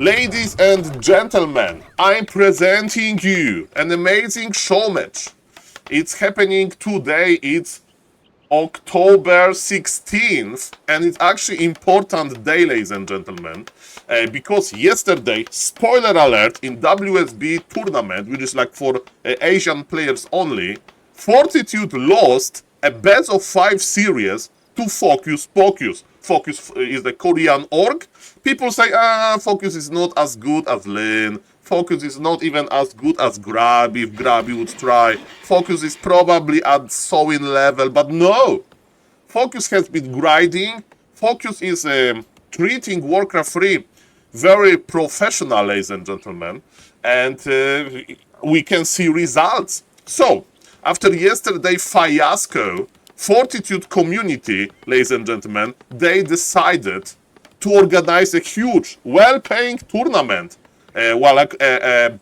Ladies and gentlemen, I'm presenting you an amazing show match. It's happening today, it's October 16th, and it's actually important day, ladies and gentlemen, because yesterday, spoiler alert, in WSB tournament, which is like for Asian players only, Fortitude lost a best of 5 series to Focus Pocus. Focus is the Korean org. People say, Focus is not as good as Lin. Focus is not even as good as Grab, if Grabby would try. Focus is probably at Sowin level, but no! Focus has been grinding. Focus is treating Warcraft 3 very professional, ladies and gentlemen. And we can see results. So, after yesterday's fiasco, Fortitude community, ladies and gentlemen, they decided to organize a huge, well-paying tournament,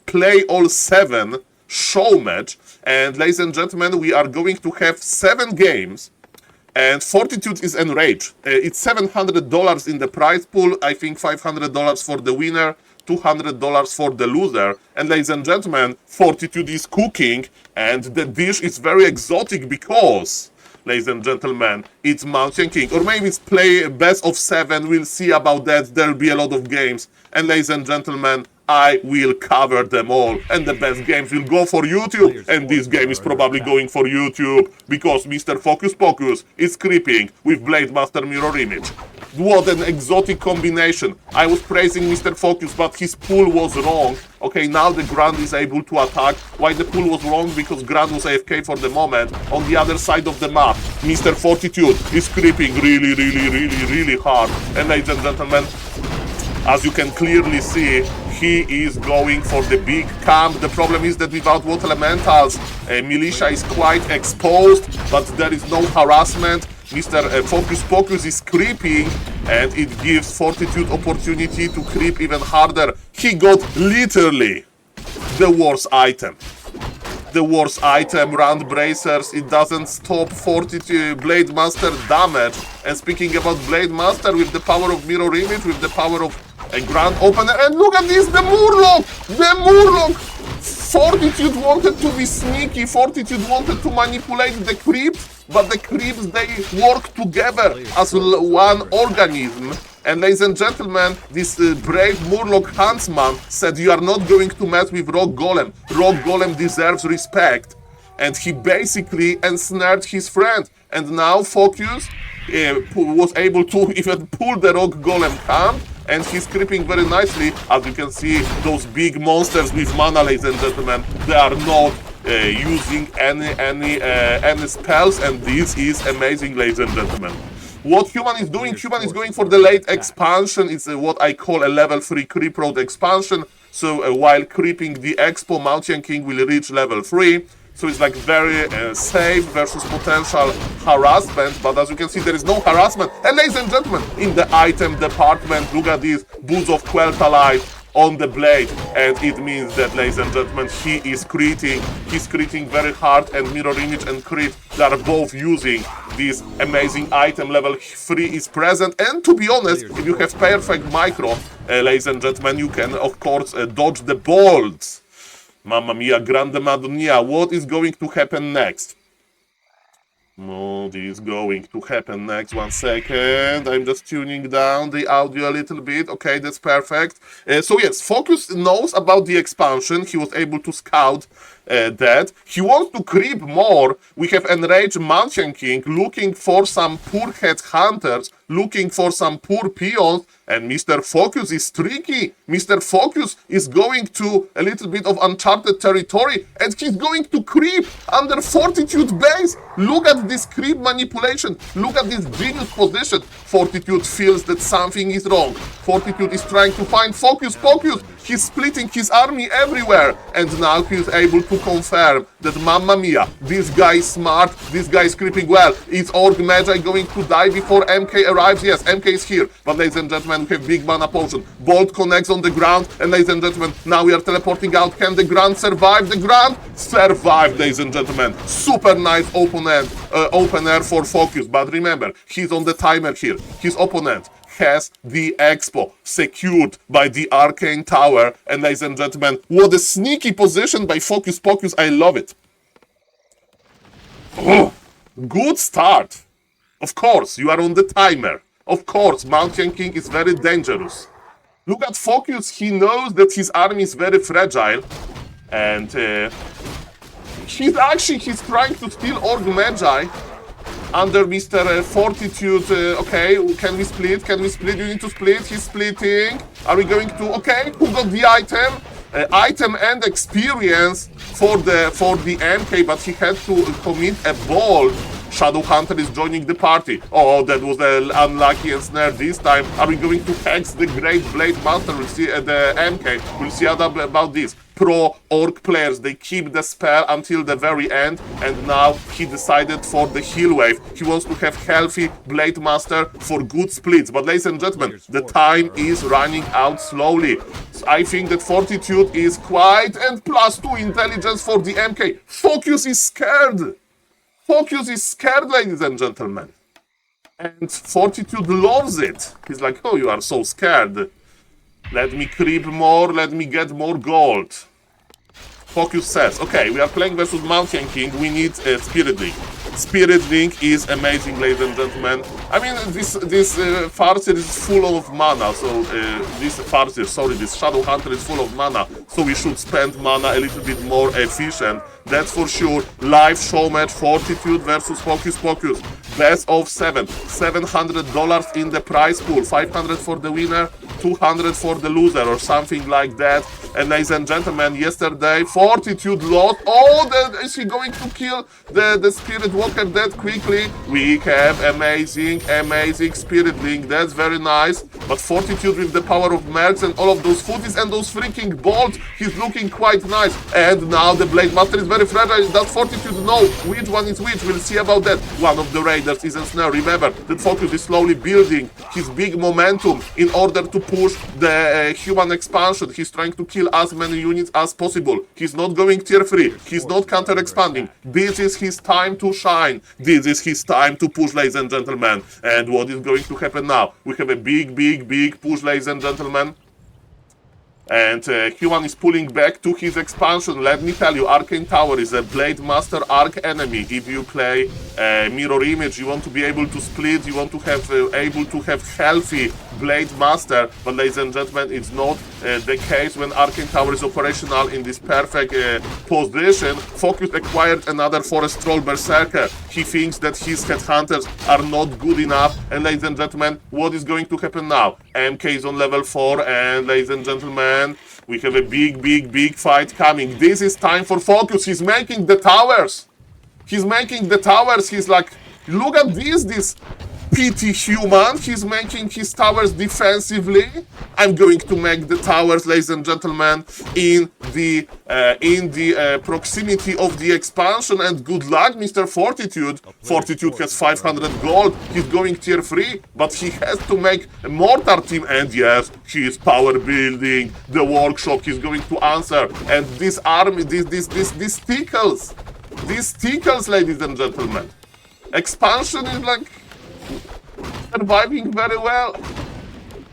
play all 7 show match. And ladies and gentlemen, we are going to have 7 games, and Fortitude is enraged. It's $700 in the prize pool, I think $500 for the winner, $200 for the loser. And ladies and gentlemen, Fortitude is cooking, and the dish is very exotic because, ladies and gentlemen, it's Mountain King, or maybe it's play best of 7, we'll see about that, there'll be a lot of games. And ladies and gentlemen, I will cover them all, and the best games will go for YouTube, and this game is probably going for YouTube, because Mr. Focus Pocus is creeping with Blade Master Mirror Image. What an exotic combination. I was praising Mr. Focus, but his pull was wrong. Okay, now the Grand is able to attack. Why the pull was wrong? Because Grand was AFK for the moment. On the other side of the map, Mr. Fortitude is creeping really hard. And ladies and gentlemen, as you can clearly see, he is going for the big camp. The problem is that without Water Elementals, Militia is quite exposed, but there is no harassment. Mr. Focus Pocus is creeping, and it gives Fortitude opportunity to creep even harder. He got literally the worst item. The worst item, Round Bracers. It doesn't stop Fortitude Blade Master damage. And speaking about Blade Master, with the power of Mirror Image, with the power of a Grand Opener, and look at this, the Murloc! The Murloc! Fortitude wanted to be sneaky, Fortitude wanted to manipulate the creeps, but the creeps, they work together as one organism. And ladies and gentlemen, this brave Murloc Huntsman said, you are not going to mess with Rock Golem. Rock Golem deserves respect. And he basically ensnared his friend. And now Focus was able to even pull the Rock Golem camp. And he's creeping very nicely. As you can see, those big monsters with mana, ladies and gentlemen, they are not using any spells. And this is amazing, ladies and gentlemen. What Human is doing, Human is going for the late expansion. It's what I call a level 3 creep road expansion. So while creeping the Expo, Mountain King will reach level 3. So it's like very safe versus potential harassment. But as you can see, there is no harassment. And ladies and gentlemen, in the item department, look at this, Boots of Quel'Thaligh on the blade, and it means that, ladies and gentlemen, he is creating. He's creating very hard, and Mirror Image and Crit, they are both using this amazing item. Level 3 is present, and to be honest, if you have perfect micro, ladies and gentlemen, you can of course dodge the bolts. Mamma mia, Grande Madonna, what is going to happen next? What is going to happen next? 1 second. I'm just tuning down the audio a little bit. Okay, that's perfect. So yes, Focus knows about the expansion. He was able to scout that. He wants to creep more. We have Enraged Mountain King looking for some poor head hunters, looking for some poor peons. And Mr. Focus is tricky. Mr. Focus is going to a little bit of uncharted territory, and he's going to creep under Fortitude base. Look at this creep manipulation. Look at this genius position. Fortitude feels that something is wrong. Fortitude is trying to find Focus Pocus. He's splitting his army everywhere. And now he's able to confirm that, mamma mia, this guy is smart. This guy is creeping well. Is Orc Magi going to die before MK arrives? Yes, MK is here. But ladies and gentlemen, we have big mana potion. Bolt connects on the ground. And ladies and gentlemen, now we are teleporting out. Can the Grand survive? The Grand survived, ladies and gentlemen. Super nice opener for Focus. But remember, he's on the timer here. His opponent has the expo secured by the Arcane Tower. And ladies and gentlemen, what a sneaky position by Focus Pocus. I love it. Oh, good start. Of course, you are on the timer. Of course, Mountain King is very dangerous. Look at Focus. He knows that his army is very fragile. And he's trying to steal Orc Magi under Mr. Fortitude. Okay, can we split? Can we split? You need to split. He's splitting. Are we going to? Okay, who got the item? Item and experience for the MK, but he had to commit a bolt. Shadow Hunter is joining the party. Oh, that was unlucky and snare this time. Are we going to hex the Great Blade Master? We'll see at the MK. We'll see about this. Pro Orc players, they keep the spell until the very end, and now he decided for the heal wave. He wants to have healthy Blade Master for good splits. But ladies and gentlemen, the time is running out slowly. So I think that Fortitude is quite, and +2 intelligence for the MK. Focus is scared. Focus is scared, ladies and gentlemen. And Fortitude loves it. He's like, oh, you are so scared. Let me creep more, let me get more gold. Focus says, okay, we are playing versus Mountain King, we need Spirit Link. Spirit Link is amazing, ladies and gentlemen. I mean, this Farseer is full of mana, so this Shadow Hunter is full of mana, so we should spend mana a little bit more efficient. That's for sure. Live show match, Fortitude versus Focus Pocus. Best of 7. $700 in the prize pool. 500 for the winner, 200 for the loser, or something like that. And ladies and gentlemen, yesterday Fortitude lost. Oh, is he going to kill the Spirit Walker that quickly? We have amazing Spirit Link. That's very nice. But Fortitude with the power of Mercs and all of those footies and those freaking bolts, he's looking quite nice. And now the Blade Master is very fragile. Does Fortitude know which one is which? We'll see about that. One of the Raiders is a snare. Remember that Focus is slowly building his big momentum in order to push the human expansion. He's trying to kill as many units as possible. He's not going tier 3. He's not counter-expanding. This is his time to shine. This is his time to push, ladies and gentlemen. And what is going to happen now? We have a big push, ladies and gentlemen. And Human is pulling back to his expansion. Let me tell you, Arcane Tower is a Blade Master arc enemy. If you play Mirror Image, you want to be able to split, you want to have able to have healthy Blade Master. But ladies and gentlemen, it's not the case when Arcane Tower is operational in this perfect position. Focus acquired another Forest Troll Berserker. He thinks that his Headhunters are not good enough. And ladies and gentlemen, what is going to happen now? MK is on level 4, and ladies and gentlemen, we have a big fight coming. This is time for Focus. He's making the towers. He's making the towers. He's like, look at this PT Human. He's making his towers defensively. I'm going to make the towers, ladies and gentlemen, in the proximity of the expansion. And good luck, Mr. Fortitude. Fortitude has 500 gold. He's going tier 3, but he has to make a mortar team. And yes, he is power building the workshop. He's going to answer. And this army, this tickles. These tickles, ladies and gentlemen. Expansion is like surviving very well.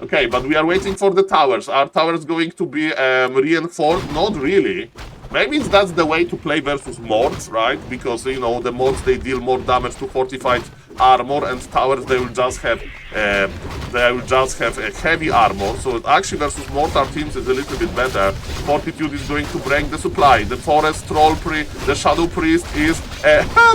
Okay, but we are waiting for the towers. Are towers going to be reinforced? Not really. Maybe that's the way to play versus morts, right? Because, you know, the morts, they deal more damage to fortified armor, and towers, they will just have a heavy armor. So actually versus mortar teams is a little bit better. Fortitude is going to break the supply. The Forest Troll the Shadow Priest is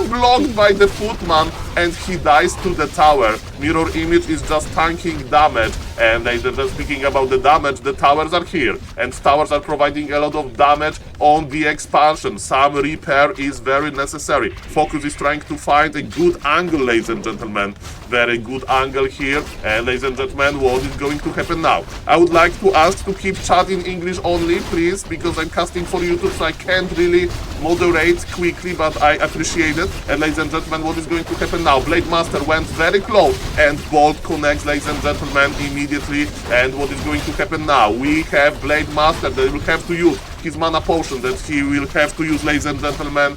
blocked by the Footman, and he dies to the tower. Mirror Image is just tanking damage, and just speaking about the damage, the towers are here, and towers are providing a lot of damage on the expansion. Some repair is very necessary. Focus is trying to find a good angle, ladies and gentlemen. Very good angle here. And ladies and gentlemen, what is going to happen now? I would like to ask to keep chat in English only, please, because I'm casting for YouTube, so I can't really moderate quickly, but I appreciate it. And ladies and gentlemen, what is going to happen now? Blade Master went very close, and Bolt connects, ladies and gentlemen, immediately. And what is going to happen now? We have Blade Master that will have to use his mana potion, that he will have to use, ladies and gentlemen.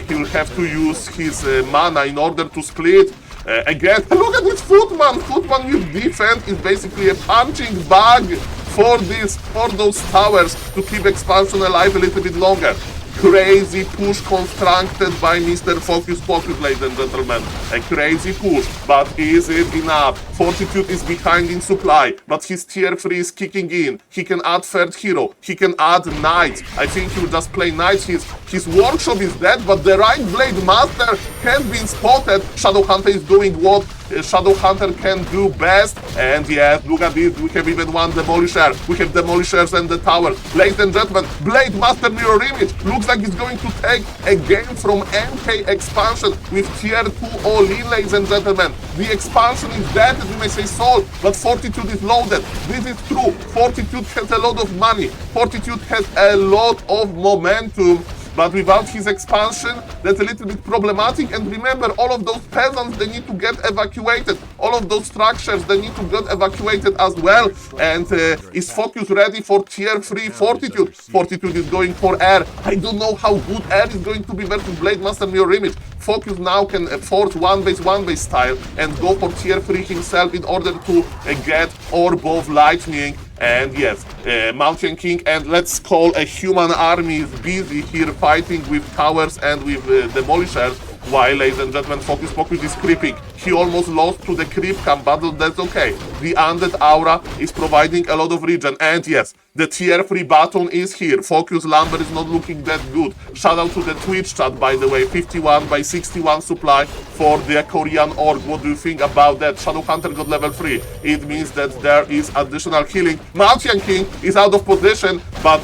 He will have to use his mana in order to split. Again, look at this Footman. Footman with defense is basically a punching bag for those towers to keep expansion alive a little bit longer. Crazy push constructed by Mr. Focus Pocus, ladies and gentlemen. A crazy push, but is it enough? Fortitude is behind in supply, but his tier 3 is kicking in. He can add third hero, he can add knights. I think he will just play knights. His workshop is dead, but the right blade master has been spotted. Shadowhunter is doing what Shadowhunter can do best. And yes, look at this, we have even one Demolisher. We have Demolishers and the tower. Ladies and gentlemen, Blade Master Mirror Image looks like it's going to take a game from MK expansion with tier 2 all-in, ladies and gentlemen. The expansion is dead, as we may say, Saul, but Fortitude is loaded. This is true. Fortitude has a lot of money. Fortitude has a lot of momentum. But without his expansion, that's a little bit problematic. And remember, all of those peasants, they need to get evacuated. All of those structures, they need to get evacuated as well. And is Focus ready for tier 3 Fortitude? Fortitude is going for air. I don't know how good air is going to be versus Blade Master Mirror Image. Focus now can force one base style and go for tier 3 himself in order to get Orb of Lightning. And yes, Mountain King, and let's call a human army is busy here fighting with towers and with demolishers, while, ladies and gentlemen, Focus Pocus is creeping. He almost lost to the creep camp, but that's okay. The Undead Aura is providing a lot of regen, and yes, the tier 3 button is here. Focus Lumber is not looking that good. Shout out to the Twitch chat, by the way. 51 by 61 supply for the Korean Orc. What do you think about that? Shadowhunter got level 3. It means that there is additional healing. Mountain King is out of position, but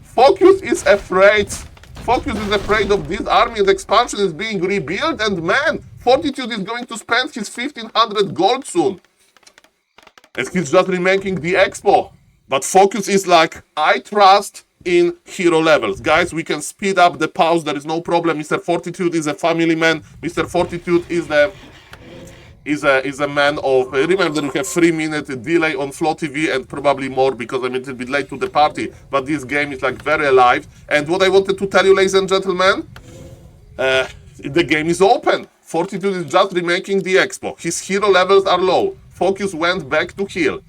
Focus is afraid. Focus is afraid of this army, and expansion is being rebuilt, and man, Fortitude is going to spend his 1500 gold soon. And he's just remaking the expo. But Focus is like, I trust in hero levels. Guys, we can speed up the pause, there is no problem. Mr. Fortitude is a family man. Mr. Fortitude is a man of, remember, we have 3-minute delay on Flow TV and probably more because I'm a little bit late to the party, but this game is like very alive. And what I wanted to tell you, ladies and gentlemen, the game is open. Fortitude is just remaking the expo. His hero levels are low. Focus went back to heal.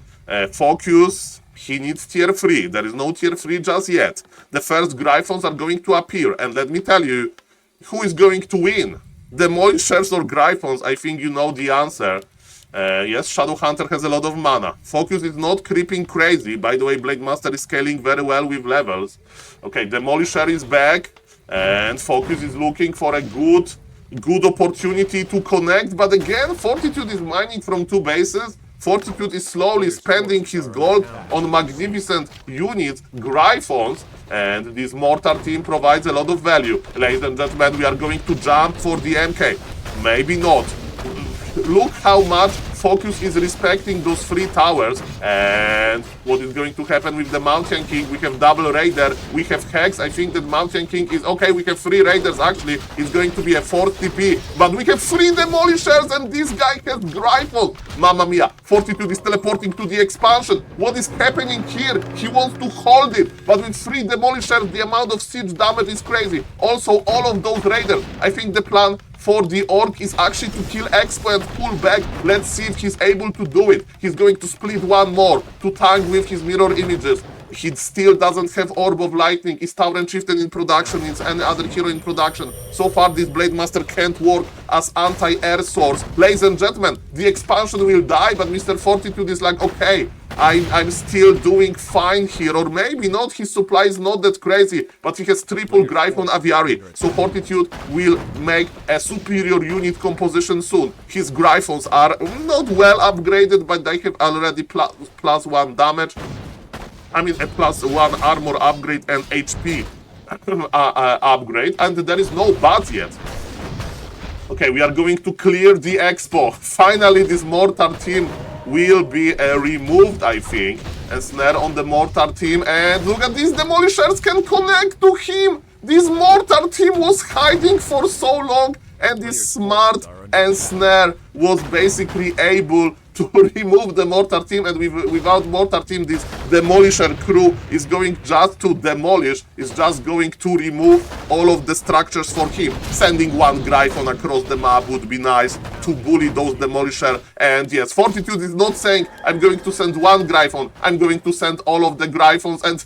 Focus, he needs tier 3. There is no tier 3 just yet. The first Gryphons are going to appear, and let me tell you, who is going to win? Demolishers or Gryphons? I think you know the answer. Yes, Shadowhunter has a lot of mana. Focus is not creeping crazy. By the way, Blade Master is scaling very well with levels. Okay, Demolisher is back, and Focus is looking for a good opportunity to connect. But again, Fortitude is mining from 2 bases. Fortitude is slowly spending his gold on magnificent units, Gryphons, and this mortar team provides a lot of value. Ladies and gentlemen, we are going to jump for the MK. Maybe not. Look how much Focus is respecting those 3 towers. And what is going to happen with the Mountain King? We have double Raider, we have Hex. I think that Mountain King is okay. We have 3 Raiders actually. It's going to be a 4th TP. But we have 3 Demolishers and this guy has Gryphon. Mamma mia. Fortitude is teleporting to the expansion. What is happening here? He wants to hold it. But with 3 Demolishers, the amount of siege damage is crazy. Also, all of those Raiders. I think the plan for the Orc is actually to kill Expo and pull back. Let's see if he's able to do it. He's going to split one more to tank with his mirror images. He still doesn't have Orb of Lightning. Is Tower and Chieftain in production? Is any other hero in production? So far, this Blade Master can't work as anti-air source. Ladies and gentlemen, the expansion will die, but Mr. Fortitude is like, okay, I'm still doing fine here, or maybe not. His supply is not that crazy, but he has triple Gryphon Aviary, so Fortitude will make a superior unit composition soon. His Gryphons are not well upgraded, but they have already plus 1 damage. I mean, a plus 1 armor upgrade and HP upgrade, and there is no buds yet. Okay, we are going to clear the expo. Finally, this mortar team will be removed, I think. And snare on the mortar team, and look at these Demolishers can connect to him. This mortar team was hiding for so long, and this smart and snare was basically able to remove the mortar team, and without mortar team, this demolisher crew is going just to demolish, is just going to remove all of the structures for him. Sending one Gryphon across the map would be nice to bully those demolisher. And yes, Fortitude is not saying I'm going to send one Gryphon, I'm going to send all of the Gryphons, and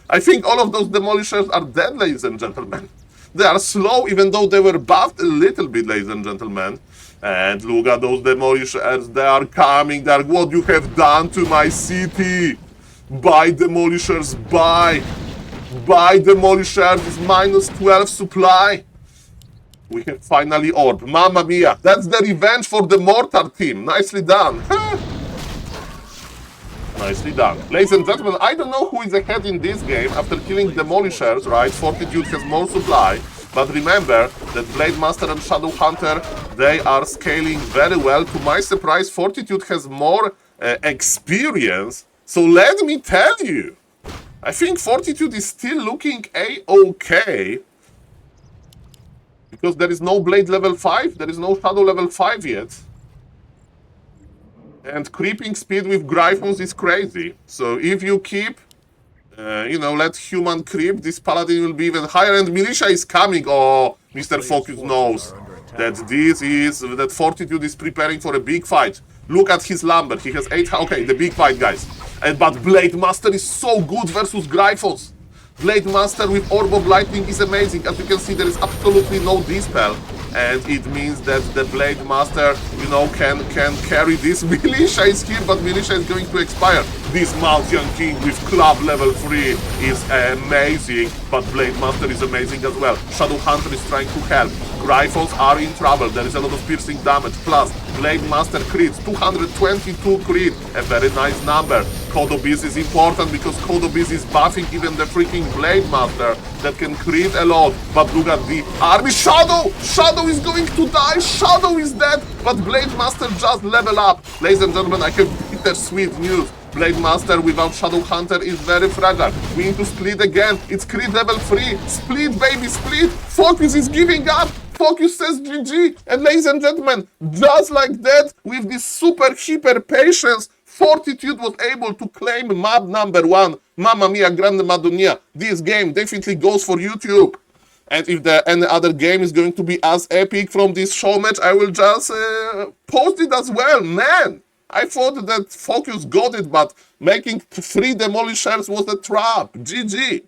I think all of those demolishers are dead, ladies and gentlemen. They are slow, even though they were buffed a little bit, ladies and gentlemen. And look at those demolishers, they are coming. They are, what you have done to my city. Buy demolishers, buy. Buy demolishers, it's minus 12 supply. We have finally orb. Mamma mia, that's the revenge for the mortar team. Nicely done. Nicely done. Ladies and gentlemen, I don't know who is ahead in this game after killing demolishers, right? Fortitude has more supply. But remember that Blade Master and Shadow Hunter, they are scaling very well. To my surprise, Fortitude has more experience. So let me tell you, I think Fortitude is still looking a-okay. Because there is no Blade level 5, there is no Shadow level 5 yet. And creeping speed with Gryphons is crazy. So if you keep, let human creep, this paladin will be even higher. And militia is coming. Oh, Mr. Focus knows that that Fortitude is preparing for a big fight. Look at his lumber. He has 8. Okay, the big fight, guys. But Blade Master is so good versus Gryphons. Blade Master with Orb of Lightning is amazing. As you can see, there is absolutely no dispel. And it means that the Blade Master, can carry this. Militia is here, but Militia is going to expire. This Maltian King with club level 3 is amazing, but Blade Master is amazing as well. Shadow Hunter is trying to help. Gryphons are in trouble. There is a lot of piercing damage. Plus, Blade Master crits, 222 crit, a very nice number. Kodobiz is important because Kodobiz is buffing even the freaking Blade Master that can crit a lot. But look at the army. Shadow! Shadow is going to die. Shadow is dead, but Blade Master just level up. Ladies and gentlemen, I have bittersweet news. Blade Master without Shadow Hunter is very fragile. We need to split again. It's crit level 3. Split, baby, split. Focus is giving up. Focus says GG. And ladies and gentlemen, just like that, with this super hyper patience, Fortitude was able to claim map number 1. Mamma mia, grande madonna. This game definitely goes for YouTube. And if any other game is going to be as epic from this show match, I will just post it as well. Man, I thought that Focus got it, but making 3 demolishers was a trap. GG.